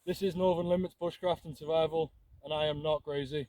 This is Northern Limits Bushcraft and Survival, and I am not Grayzy.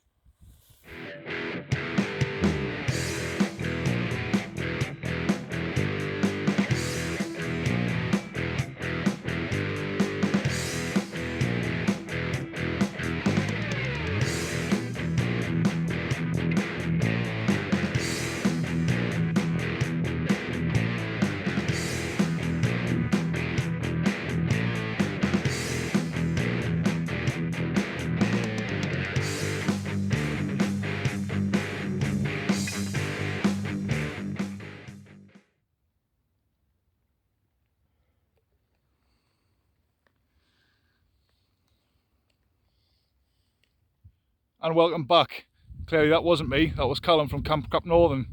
And welcome back. Clearly that wasn't me, that was Callum from Campcraft Northern.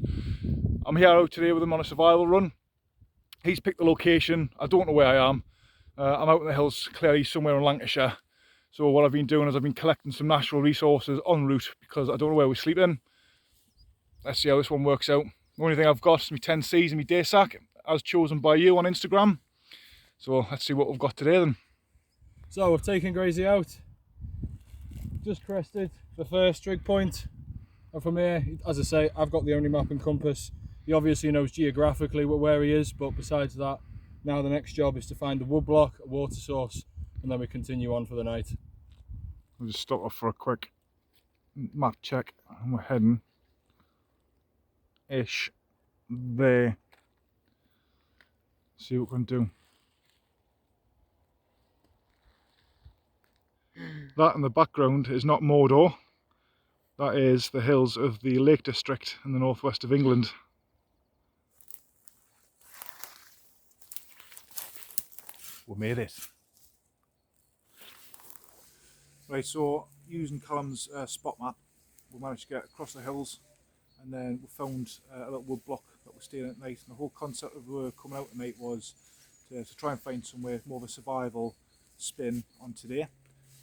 I'm here out today with him on a survival run. He's picked the location, I don't know where I am. I'm out in the hills, clearly somewhere in Lancashire. So what I've been doing is I've been collecting some natural resources en route because I don't know where we're sleeping. Let's see how this one works out. The only thing I've got is my 10Cs and my day sack, as chosen by you on Instagram. So let's see what we've got today then. So we've taken Grayzy out, just crested the first trig point, and from here, as I say, I've got the only map and compass. He obviously knows geographically where he is, but besides that, now the next job is to find a wood block, a water source, and then we continue on for the night. We'll just stop off for a quick map check, and we're heading ish there. See what we can do. That in the background is not Mordor, that is the hills of the Lake District in the northwest of England. We made it. Right, so using Callum's spot map, we managed to get across the hills, and then we found a little wood block that we're staying at night. And the whole concept of coming out at night was to try and find somewhere more of a survival spin on today.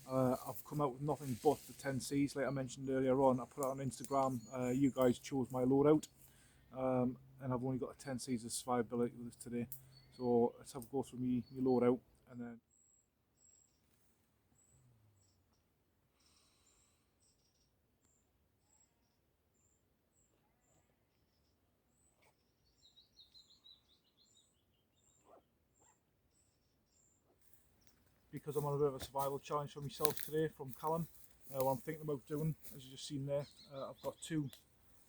I've come out with nothing but the 10Cs, like I mentioned earlier on. I put it on Instagram, you guys chose my loadout, and I've only got a 10Cs of survivability with this today. So let's have a go through my loadout, and then because I'm on a bit of a survival challenge for myself today from Callum. What I'm thinking about doing, as you just seen there, I've got 2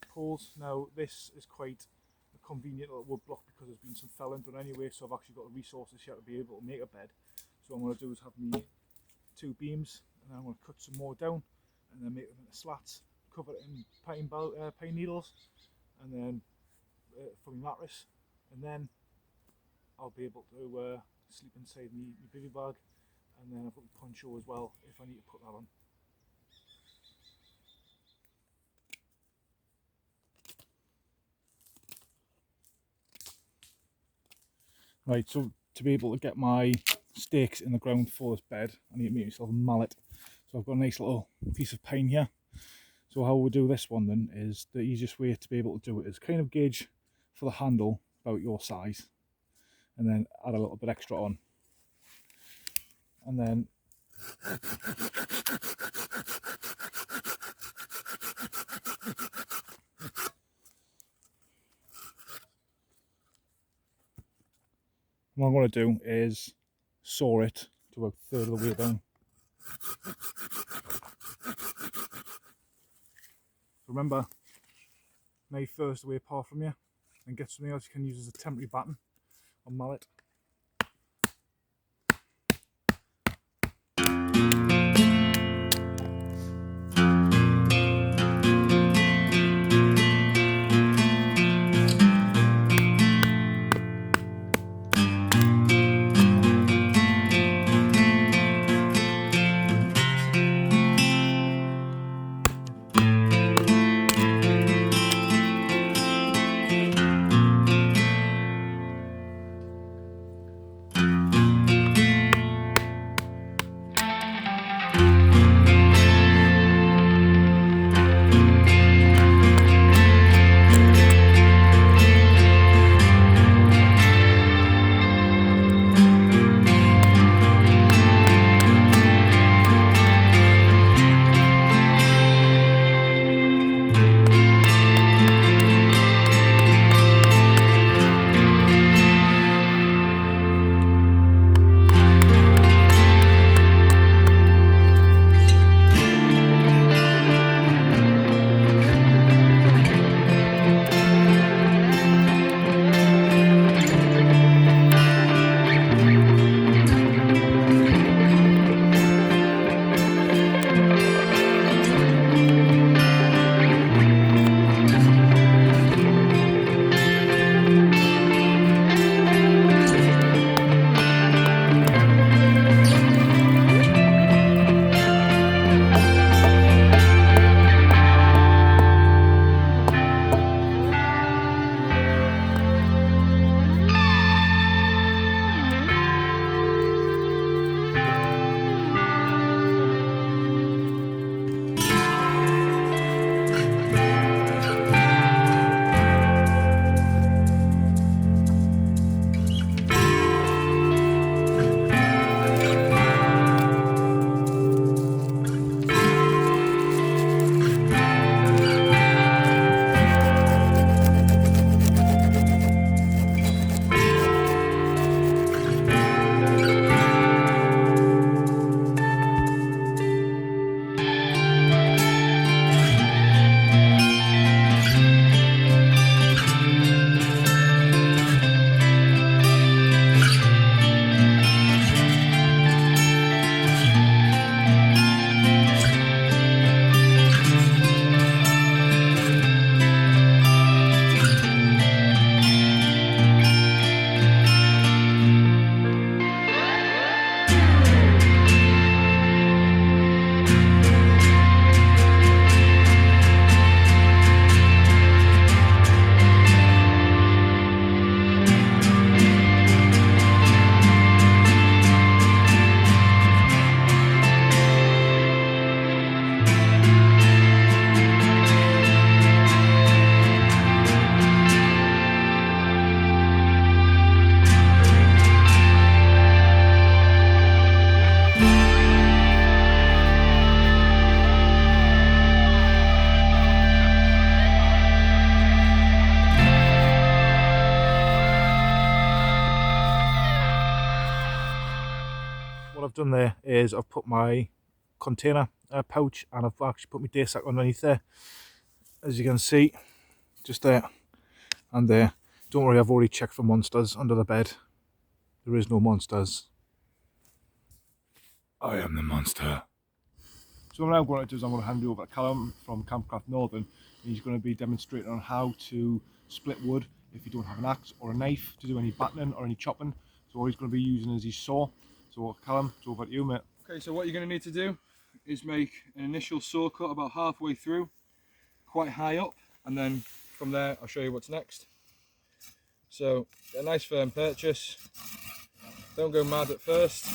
poles. Now this is quite a convenient little wood block because there's been some felling done anyway, so I've actually got the resources here to be able to make a bed. So what I'm going to do is have me 2 beams, and then I'm going to cut some more down and then make them into slats, cover it in pine needles, and then for my mattress, and then I'll be able to sleep inside my bivy bag. And then I've got the poncho as well if I need to put that on. Right, so to be able to get my stakes in the ground for this bed, I need to make myself a mallet. So I've got a nice little piece of pine here. So how we'll do this one then is the easiest way to be able to do it is kind of gauge for the handle about your size, and then add a little bit extra on. And then what I'm going to do is saw it to about a third of the way down. Remember, knife first away apart from you, and get something else you can use as a temporary batten or mallet. what I've done there is I've put my container pouch, and I've actually put my day sack underneath there, as you can see, just there and there. Don't worry, I've already checked for monsters under the bed. There is no monsters. I am the monster. So what I'm going to do is I'm going to hand you over to Callum from Campcraft Northern, and he's going to be demonstrating on how to split wood if you don't have an axe or a knife to do any battening or any chopping. So all he's going to be using is his saw. So Callum, it's over to you, mate. Okay, so what you're going to need to do is make an initial saw cut about halfway through, quite high up, and then from there I'll show you what's next. So a nice firm purchase, don't go mad at first.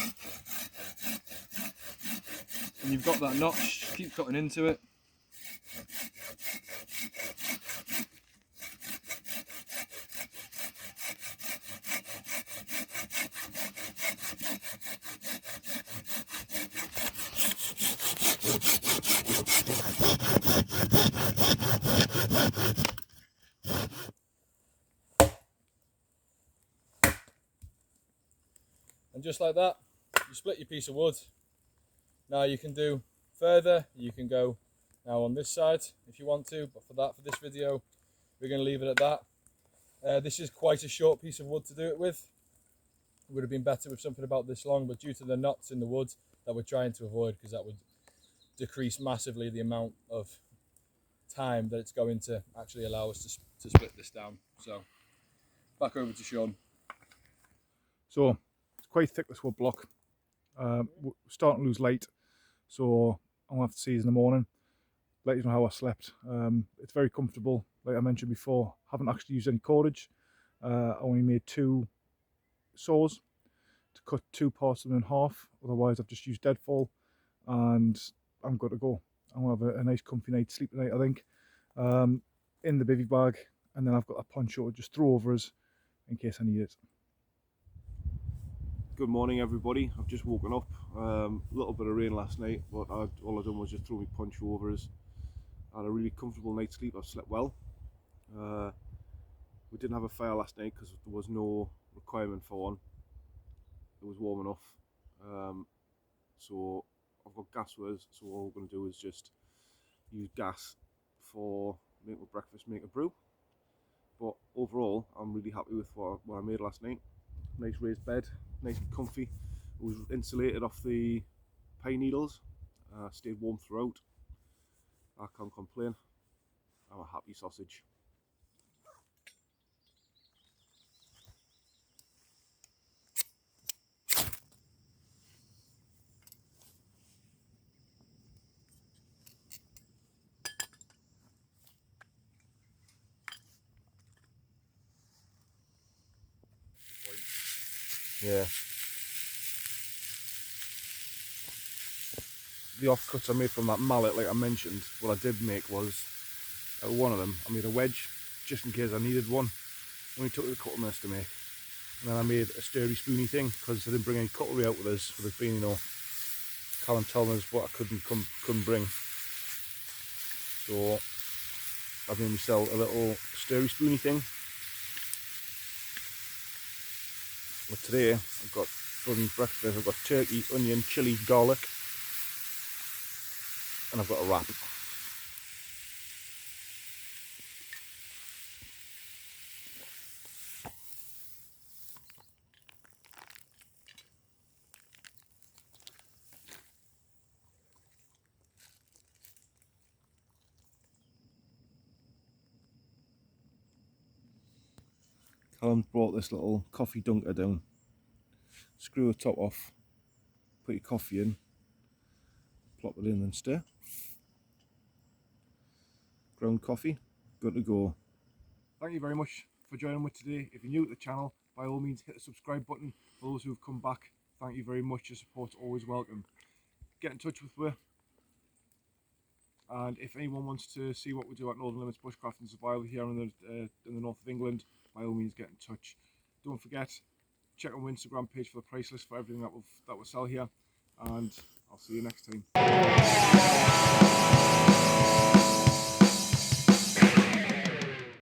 When you've got that notch, just keep cutting into it. And just like that, you split your piece of wood. Now you can do further, you can go now on this side if you want to, but for this video, we're going to leave it at that. This is quite a short piece of wood to do it with. It would have been better with something about this long, but due to the knots in the wood that we're trying to avoid, because that would decrease massively the amount of time that it's going to actually allow us to split this down. So back over to Sean. So it's quite thick, this wood block. We're starting to lose light, so I'm going to have to see in the morning, let you know how I slept. It's very comfortable, like I mentioned before. Haven't actually used any cordage. I only made 2 saws to cut 2 parts of them in half, otherwise I've just used deadfall, and I'm good to go. I'm going to have a nice comfy night's sleep tonight, I think, in the bivvy bag, and then I've got a poncho to just throw over us in case I need it. Good morning, everybody. I've just woken up. A little bit of rain last night, but all I done was just throw my poncho over us. I had a really comfortable night's sleep. I've slept well. We didn't have a fire last night because there was no requirement for one. It was warm enough. So I've got gas with us, so all we're going to do is just use gas for making breakfast, make a brew. But overall, I'm really happy with what I made last night. Nice raised bed, nice and comfy. It was insulated off the pine needles, stayed warm throughout. I can't complain. I'm a happy sausage. Yeah. The offcuts I made from that mallet, like I mentioned, what I did make was, one of them, I made a wedge, just in case I needed one. Only took a couple of minutes to make. And then I made a sturdy spoony thing, because I didn't bring any cutlery out with us, with it being, you know, Callum telling us what I couldn't bring. So I've made myself a little sturdy spoony thing. But today I've got done breakfast. I've got turkey, onion, chilli, garlic, and I've got a wrap. Callum brought this little coffee dunker down. Screw the top off, put your coffee in, plop it in and stir. Ground coffee, good to go. Thank you very much for joining me today. If you're new to the channel, by all means hit the subscribe button. For those who have come back, thank you very much. Your support's always welcome. Get in touch with me. And if anyone wants to see what we do at Northern Limits Bushcraft and Survival here in the north of England, by all means get in touch. Don't forget, check on my Instagram page for the price list for everything that we'll sell here, and I'll see you next time.